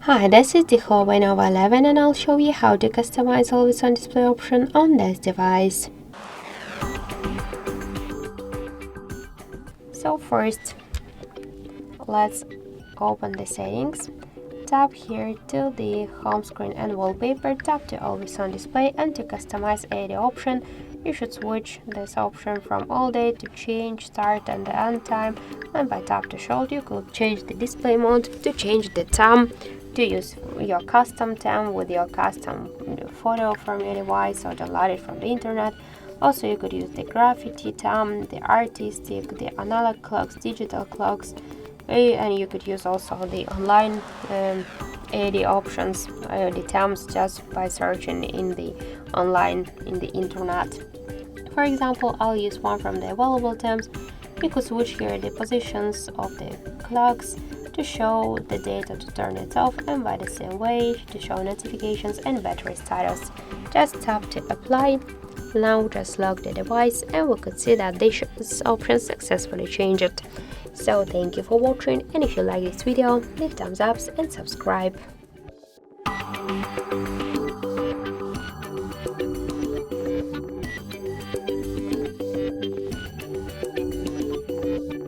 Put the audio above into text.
Hi, this is the HUAWEI NOVA 11 and I'll show you how to customize always on display option on this device. So first, let's open the settings, tap here to the home screen and wallpaper, tap to always on display, and to customize AoD option, you should switch this option from all day to change start and the end time, and by tap to show you could change the display mode to change the time, to use your custom time with your custom photo from your device or download it from the internet. Also, you could use the graffiti time, the artistic, the analog clocks, digital clocks, and you could use also the online AoD options, the times, just by searching in the online in the internet. For example, I'll use one from the available times. You could switch here the positions of the clocks to show the data to turn it off, and by the same way to show notifications and battery status. Just tap to apply. Now just lock the device and we could see that this option successfully changed. So thank you for watching, and if you like this video, leave thumbs up and subscribe.